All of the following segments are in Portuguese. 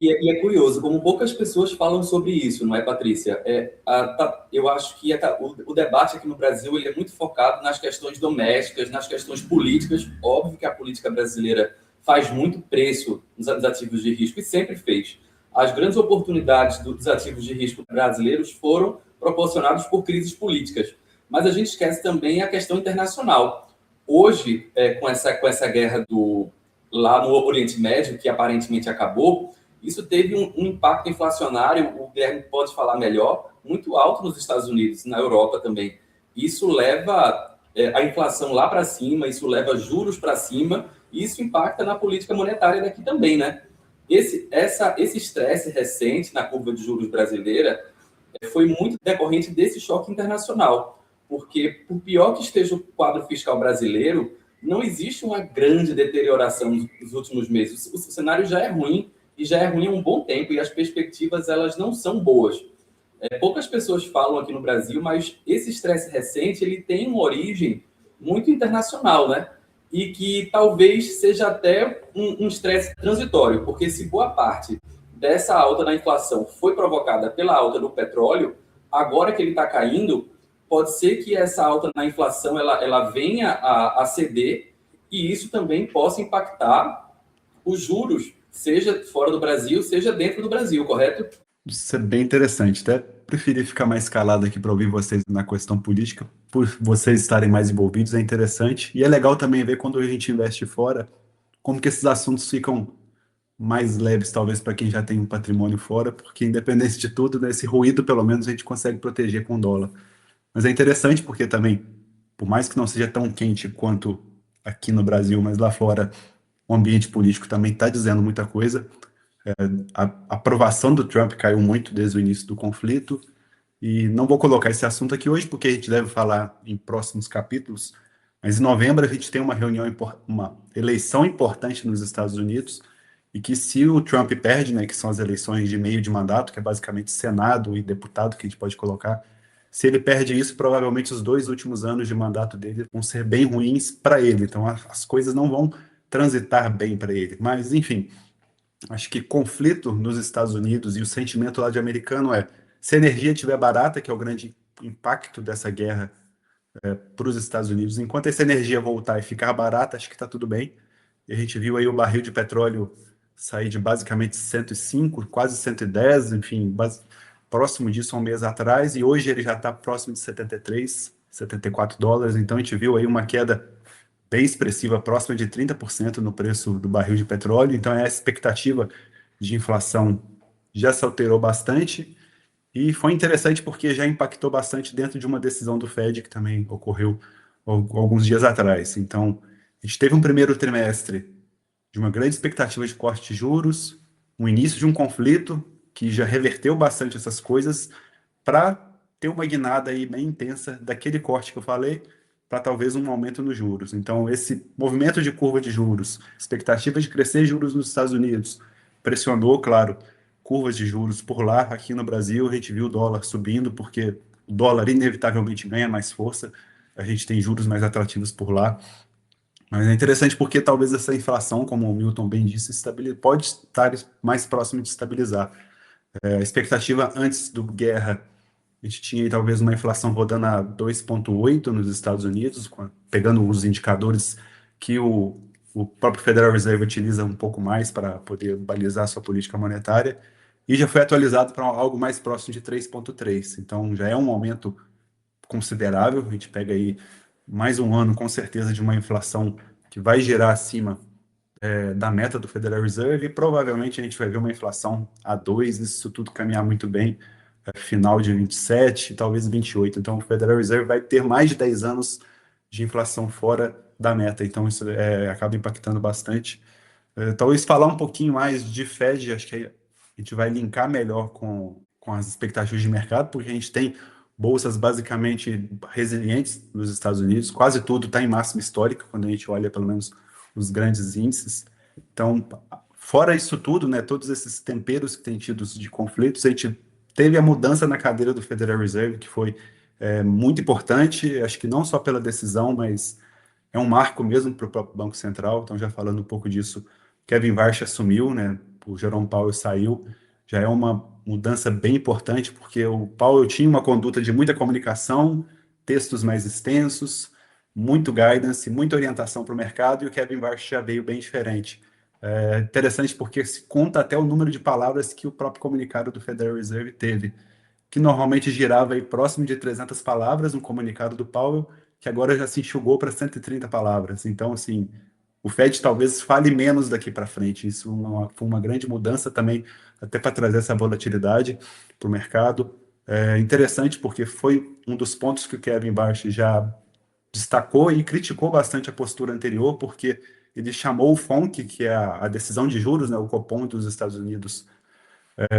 E é curioso, como poucas pessoas falam sobre isso, não é, Patrícia? Eu acho que o debate aqui no Brasil ele é muito focado nas questões domésticas, nas questões políticas. Óbvio que a política brasileira faz muito preço nos ativos de risco e sempre fez. As grandes oportunidades dos ativos de risco brasileiros foram proporcionadas por crises políticas. Mas a gente esquece também a questão internacional. Hoje, com essa guerra lá no Oriente Médio, que aparentemente acabou, isso teve um impacto inflacionário, o Guilherme pode falar melhor, muito alto nos Estados Unidos, na Europa também. Isso leva a inflação lá para cima, isso leva juros para cima, e isso impacta na política monetária daqui também, né? Esse estresse recente na curva de juros brasileira foi muito decorrente desse choque internacional, porque, por pior que esteja o quadro fiscal brasileiro, não existe uma grande deterioração nos últimos meses. O cenário já é ruim, e já é ruim há um bom tempo, e as perspectivas elas não são boas. Poucas pessoas falam aqui no Brasil, mas esse estresse recente ele tem uma origem muito internacional, né? E que talvez seja até um estresse transitório, porque se boa parte dessa alta na inflação foi provocada pela alta do petróleo, agora que ele está caindo, pode ser que essa alta na inflação ela venha a ceder e isso também possa impactar os juros, seja fora do Brasil, seja dentro do Brasil, correto? Isso é bem interessante. Até preferi ficar mais calado aqui para ouvir vocês na questão política, por vocês estarem mais envolvidos, é interessante. E é legal também ver quando a gente investe fora, como que esses assuntos ficam mais leves, talvez, para quem já tem um patrimônio fora, porque independente de tudo, né, esse ruído, pelo menos, a gente consegue proteger com o dólar. Mas é interessante porque também, por mais que não seja tão quente quanto aqui no Brasil, mas lá fora, o ambiente político também está dizendo muita coisa. A aprovação do Trump caiu muito desde o início do conflito, e não vou colocar esse assunto aqui hoje, porque a gente deve falar em próximos capítulos, mas em novembro a gente tem uma reunião, uma eleição importante nos Estados Unidos, e que se o Trump perde, né, que são as eleições de meio de mandato, que é basicamente Senado e deputado que a gente pode colocar, se ele perde isso, provavelmente os 2 últimos anos de mandato dele vão ser bem ruins para ele, então as coisas não vão transitar bem para ele. Mas, enfim, acho que conflito nos Estados Unidos e o sentimento lá de americano é se a energia estiver barata, que é o grande impacto dessa guerra para os Estados Unidos, enquanto essa energia voltar e ficar barata, acho que está tudo bem. E a gente viu aí o barril de petróleo sair de basicamente 105, quase 110, enfim, próximo disso há um mês atrás, e hoje ele já está próximo de 73, US$ 74. Então a gente viu aí uma queda bem expressiva, próxima de 30% no preço do barril de petróleo. Então, a expectativa de inflação já se alterou bastante. E foi interessante porque já impactou bastante dentro de uma decisão do Fed que também ocorreu alguns dias atrás. Então, a gente teve um primeiro trimestre de uma grande expectativa de corte de juros, um início de um conflito que já reverteu bastante essas coisas para ter uma guinada aí bem intensa daquele corte que eu falei para talvez um aumento nos juros. Então, esse movimento de curva de juros, expectativa de crescer juros nos Estados Unidos, pressionou, claro, curvas de juros por lá. Aqui no Brasil, a gente viu o dólar subindo, porque o dólar inevitavelmente ganha mais força, a gente tem juros mais atrativos por lá. Mas é interessante porque talvez essa inflação, como o Milton bem disse, pode estar mais próximo de estabilizar. A expectativa antes do guerra, a gente tinha aí talvez uma inflação rodando a 2,8 nos Estados Unidos, pegando os indicadores que o próprio Federal Reserve utiliza um pouco mais para poder balizar sua política monetária, e já foi atualizado para algo mais próximo de 3,3. Então já é um aumento considerável. A gente pega aí mais um ano, com certeza, de uma inflação que vai gerar acima da meta do Federal Reserve, e provavelmente a gente vai ver uma inflação a 2, isso tudo caminhar muito bem, final de 27, talvez 28. Então, o Federal Reserve vai ter mais de 10 anos de inflação fora da meta. Então, isso acaba impactando bastante. Talvez falar um pouquinho mais de Fed, acho que a gente vai linkar melhor com as expectativas de mercado, porque a gente tem bolsas basicamente resilientes nos Estados Unidos, quase tudo está em máxima histórica, quando a gente olha pelo menos os grandes índices. Então, fora isso tudo, né, todos esses temperos que tem tido de conflitos, a gente teve a mudança na cadeira do Federal Reserve, que foi muito importante, acho que não só pela decisão, mas é um marco mesmo para o próprio Banco Central. Então, já falando um pouco disso, Kevin Warsh assumiu, né, o Jerome Powell saiu, já é uma mudança bem importante, porque o Powell tinha uma conduta de muita comunicação, textos mais extensos, muito guidance, muita orientação para o mercado, e o Kevin Warsh já veio bem diferente. É interessante porque se conta até o número de palavras que o próprio comunicado do Federal Reserve teve, que normalmente girava aí próximo de 300 palavras, um comunicado do Powell, que agora já se enxugou para 130 palavras. Então, assim, o Fed talvez fale menos daqui para frente. Isso foi uma grande mudança também, até para trazer essa volatilidade para o mercado. É interessante porque foi um dos pontos que o Kevin Warsh já destacou e criticou bastante a postura anterior, porque ele chamou o FONC, que é a decisão de juros, né, o Copom dos Estados Unidos,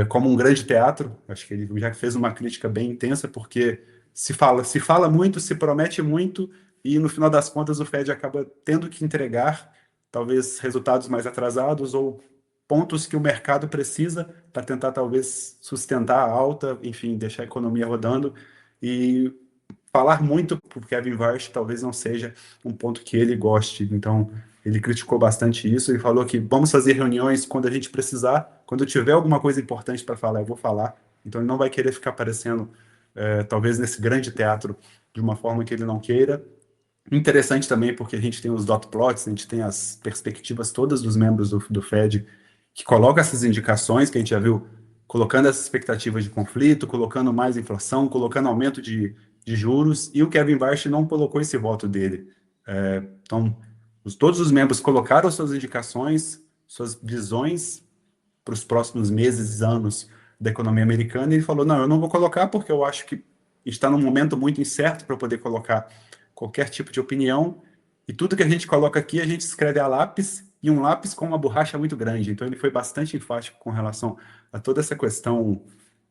como um grande teatro. Acho que ele já fez uma crítica bem intensa, porque se fala muito, se promete muito, e no final das contas o Fed acaba tendo que entregar talvez resultados mais atrasados ou pontos que o mercado precisa para tentar talvez sustentar a alta, enfim, deixar a economia rodando. E falar muito para o Kevin Warsh talvez não seja um ponto que ele goste. Então, ele criticou bastante isso e falou que vamos fazer reuniões quando a gente precisar, quando eu tiver alguma coisa importante para falar, eu vou falar. Então, ele não vai querer ficar aparecendo, talvez, nesse grande teatro de uma forma que ele não queira. Interessante também porque a gente tem os dot plots, a gente tem as perspectivas todas dos membros do Fed que colocam essas indicações que a gente já viu, colocando essas expectativas de conflito, colocando mais inflação, colocando aumento de juros, e o Kevin Warsh não colocou esse voto dele. Então, todos os membros colocaram suas indicações, suas visões para os próximos meses, anos da economia americana, e ele falou, não, eu não vou colocar porque eu acho que está num momento muito incerto para poder colocar qualquer tipo de opinião, e tudo que a gente coloca aqui, a gente escreve a lápis, e um lápis com uma borracha muito grande. Então, ele foi bastante enfático com relação a toda essa questão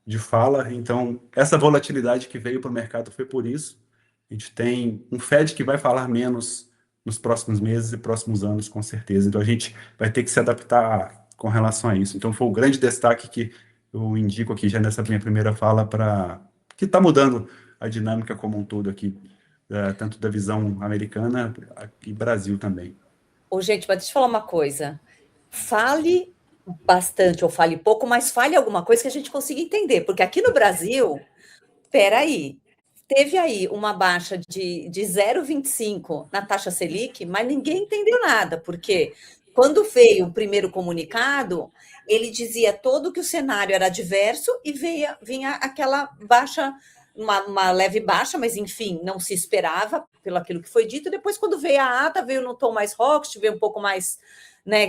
de fala. Então, essa volatilidade que veio para o mercado foi por isso. A gente tem um Fed que vai falar menos nos próximos meses e próximos anos, com certeza. Então, a gente vai ter que se adaptar com relação a isso. Então, foi o grande destaque que eu indico aqui já nessa minha primeira fala para que está mudando a dinâmica como um todo aqui, tanto da visão americana e Brasil também. Ô, gente, mas deixa eu falar uma coisa. Fale bastante ou fale pouco, mas fale alguma coisa que a gente consiga entender, porque aqui no Brasil, peraí, teve aí uma baixa de 0,25 na taxa Selic, mas ninguém entendeu nada, porque quando veio o primeiro comunicado, ele dizia todo que o cenário era adverso e vinha aquela baixa, uma leve baixa, mas enfim, não se esperava pelo aquilo que foi dito. Depois, quando veio a ata, veio num tom mais hawkish, veio um pouco mais, né,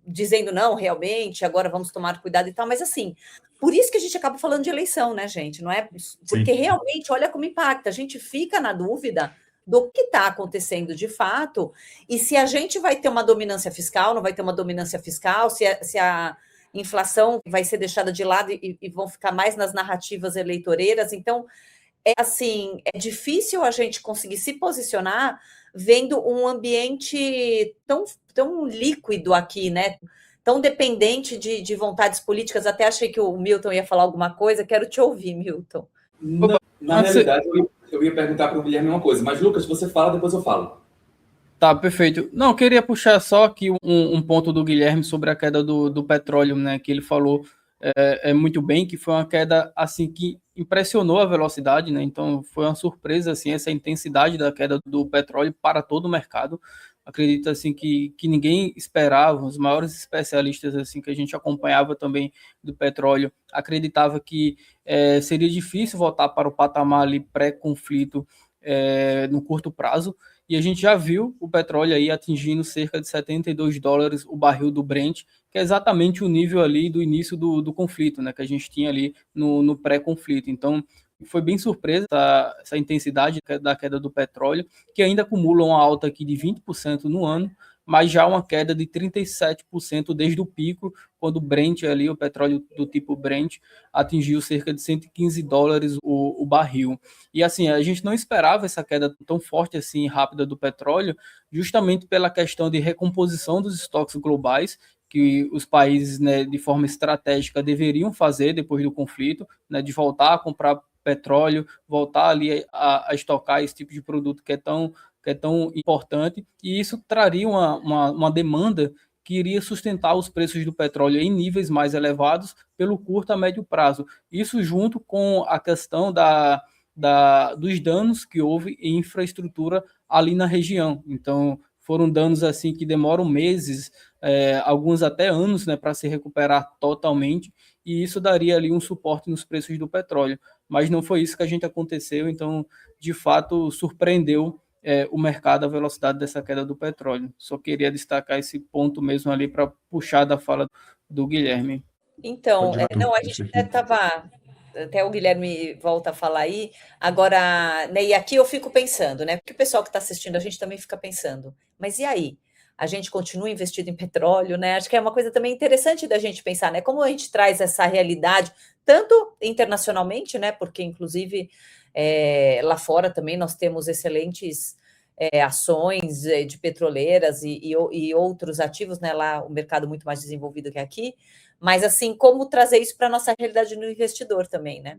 dizendo não, realmente, agora vamos tomar cuidado e tal, mas assim, por isso que a gente acaba falando de eleição, né, gente? Não é porque Sim. realmente, olha como impacta, a gente fica na dúvida do que está acontecendo de fato, e se a gente vai ter uma dominância fiscal, não vai ter uma dominância fiscal, se a inflação vai ser deixada de lado e vão ficar mais nas narrativas eleitoreiras. Então, assim, é difícil a gente conseguir se posicionar vendo um ambiente tão líquido aqui, né? Tão dependente de vontades políticas. Até achei que o Milton ia falar alguma coisa. Quero te ouvir, Milton. Na realidade, eu ia perguntar para o Guilherme uma coisa, mas Lucas, você fala, depois eu falo. Tá, perfeito. Não, eu queria puxar só aqui um ponto do Guilherme sobre a queda do petróleo, né? Que ele falou muito bem, que foi uma queda assim que impressionou a velocidade, né? Então foi uma surpresa assim essa intensidade da queda do petróleo para todo o mercado. Acredito assim que ninguém esperava, os maiores especialistas assim que a gente acompanhava também do petróleo acreditava que seria difícil voltar para o patamar ali pré-conflito no curto prazo. E a gente já viu o petróleo aí atingindo cerca de $72 o barril do Brent, que é exatamente o nível ali do início do conflito, né, que a gente tinha ali no pré-conflito. Então, foi bem surpresa essa intensidade da queda do petróleo, que ainda acumula uma alta aqui de 20% no ano, mas já uma queda de 37% desde o pico, quando o Brent ali, o petróleo do tipo Brent, atingiu cerca de $115 o barril. E assim, a gente não esperava essa queda tão forte assim, rápida do petróleo, justamente pela questão de recomposição dos estoques globais, que os países, né, de forma estratégica deveriam fazer depois do conflito, né, de voltar a comprar petróleo, voltar ali a estocar esse tipo de produto que é tão importante, e isso traria uma demanda que iria sustentar os preços do petróleo em níveis mais elevados pelo curto a médio prazo. Isso junto com a questão dos danos que houve em infraestrutura ali na região. Então, foram danos assim que demoram meses, alguns até anos, né, para se recuperar totalmente, e isso daria ali um suporte nos preços do petróleo. Mas não foi isso que a gente aconteceu, então, de fato, surpreendeu o mercado a velocidade dessa queda do petróleo. Só queria destacar esse ponto mesmo ali para puxar da fala do Guilherme. Então, não, a gente até estava, até o Guilherme volta a falar aí, agora, né, e aqui eu fico pensando, né, porque o pessoal que está assistindo, a gente também fica pensando, mas e aí? A gente continua investido em petróleo, né? Acho que é uma coisa também interessante da gente pensar, né? Como a gente traz essa realidade, tanto internacionalmente, né? Porque, inclusive, lá fora também nós temos excelentes ações de petroleiras e outros ativos, né? Lá o mercado muito mais desenvolvido que aqui, mas assim, como trazer isso para a nossa realidade no investidor também, né?